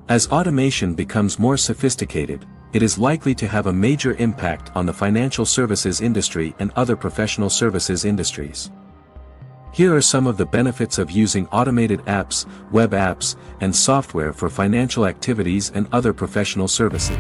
As automation becomes more sophisticated, it is likely to have a major impact on the financial services industry and other professional services industries. Here are some of the benefits of using automated apps, web apps, and software for financial activities and other professional services.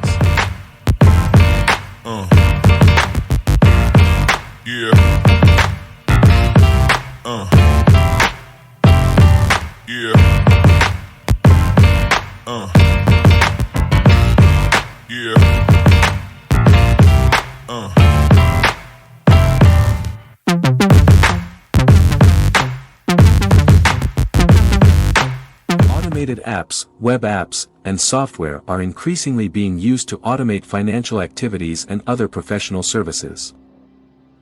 Automated apps, web apps, and software are increasingly being used to automate financial activities and other professional services.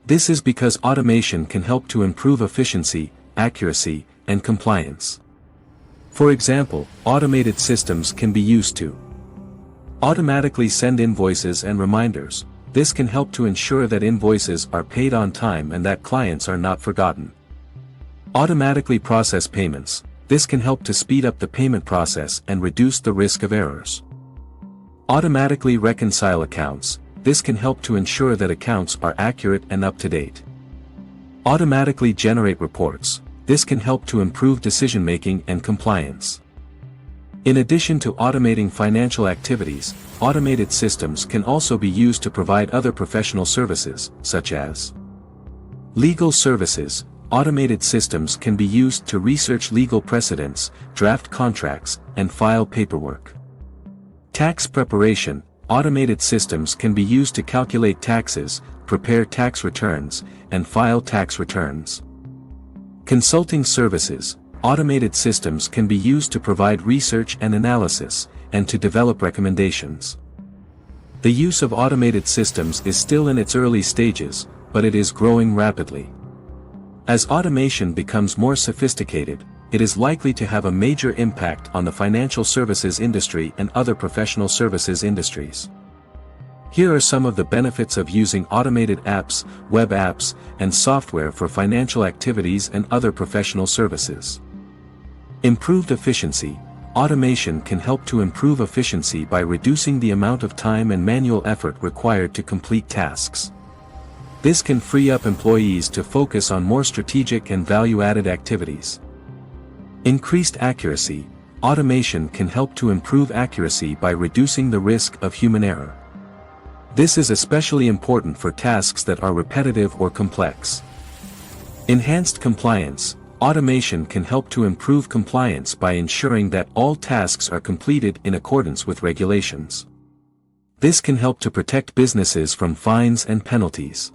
This is because automation can help to improve efficiency, accuracy, and compliance. For example, automated systems can be used to automatically send invoices and reminders. This can help to ensure that invoices are paid on time and that clients are not forgotten. Automatically process payments. This can help to speed up the payment process and reduce the risk of errors. Automatically reconcile accounts. This can help to ensure that accounts are accurate and up to date. Automatically generate reports. This can help to improve decision-making and compliance. In addition to automating financial activities, automated systems can also be used to provide other professional services, such as legal services. Automated systems can be used to research legal precedents, draft contracts, and file paperwork. Tax preparation. Automated systems can be used to calculate taxes, prepare tax returns, and file tax returns. Consulting services. Automated systems can be used to provide research and analysis, and to develop recommendations. The use of automated systems is still in its early stages, but it is growing rapidly. As automation becomes more sophisticated, it is likely to have a major impact on the financial services industry and other professional services industries. Here are some of the benefits of using automated apps, web apps, and software for financial activities and other professional services. Improved efficiency. Automation can help to improve efficiency by reducing the amount of time and manual effort required to complete tasks. This can free up employees to focus on more strategic and value-added activities. Increased accuracy. Automation can help to improve accuracy by reducing the risk of human error. This is especially important for tasks that are repetitive or complex. Enhanced compliance. Automation can help to improve compliance by ensuring that all tasks are completed in accordance with regulations. This can help to protect businesses from fines and penalties.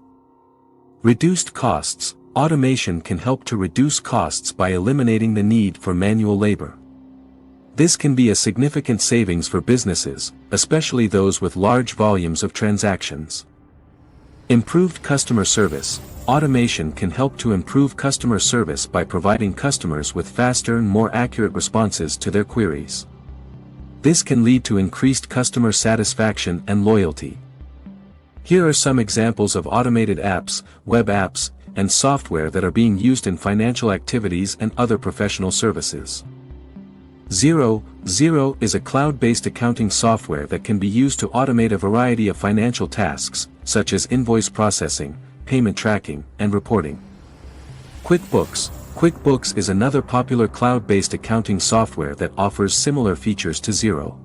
Reduced costs. Automation can help to reduce costs by eliminating the need for manual labor. This can be a significant savings for businesses, especially those with large volumes of transactions. Improved customer service. Automation can help to improve customer service by providing customers with faster and more accurate responses to their queries. This can lead to increased customer satisfaction and loyalty. Here are some examples of automated apps, web apps, and software that are being used in financial activities and other professional services. Xero is a cloud-based accounting software that can be used to automate a variety of financial tasks, such as invoice processing, payment tracking, and reporting. QuickBooks is another popular cloud-based accounting software that offers similar features to Xero.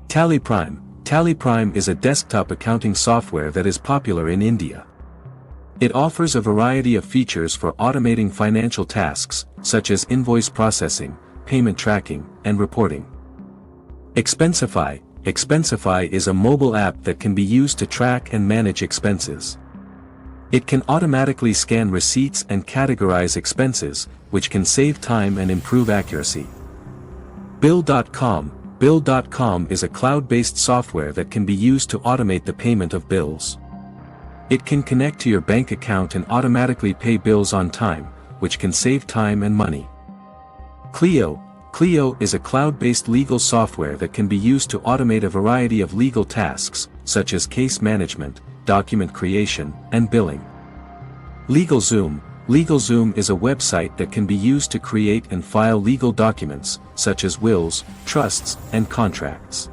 TallyPrime is a desktop accounting software that is popular in India. It offers a variety of features for automating financial tasks, such as invoice processing, payment tracking, and reporting. Expensify is a mobile app that can be used to track and manage expenses. It can automatically scan receipts and categorize expenses, which can save time and improve accuracy. Bill.com is a cloud-based software that can be used to automate the payment of bills. It can connect to your bank account and automatically pay bills on time, which can save time and money. Clio is a cloud-based legal software that can be used to automate a variety of legal tasks, such as case management, document creation, and billing. LegalZoom LegalZoom is a website that can be used to create and file legal documents, such as wills, trusts, and contracts.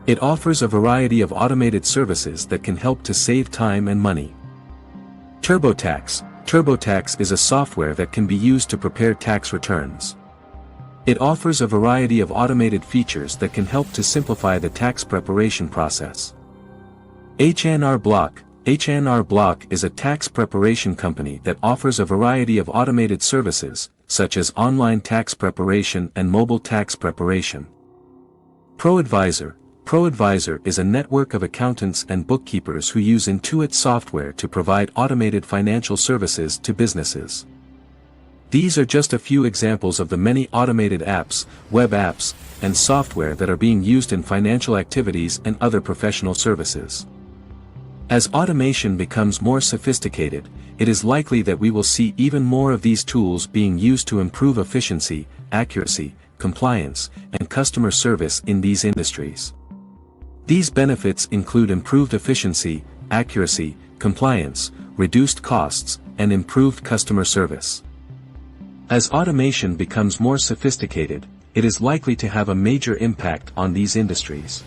It offers a variety of automated services that can help to save time and money. TurboTax. TurboTax is a software that can be used to prepare tax returns. It offers a variety of automated features that can help to simplify the tax preparation process. H&R Block. H&R Block is a tax preparation company that offers a variety of automated services, such as online tax preparation and mobile tax preparation. ProAdvisor. ProAdvisor is a network of accountants and bookkeepers who use Intuit software to provide automated financial services to businesses. These are just a few examples of the many automated apps, web apps, and software that are being used in financial activities and other professional services. As automation becomes more sophisticated, it is likely that we will see even more of these tools being used to improve efficiency, accuracy, compliance, and customer service in these industries. These benefits include improved efficiency, accuracy, compliance, reduced costs, and improved customer service. As automation becomes more sophisticated, it is likely to have a major impact on these industries.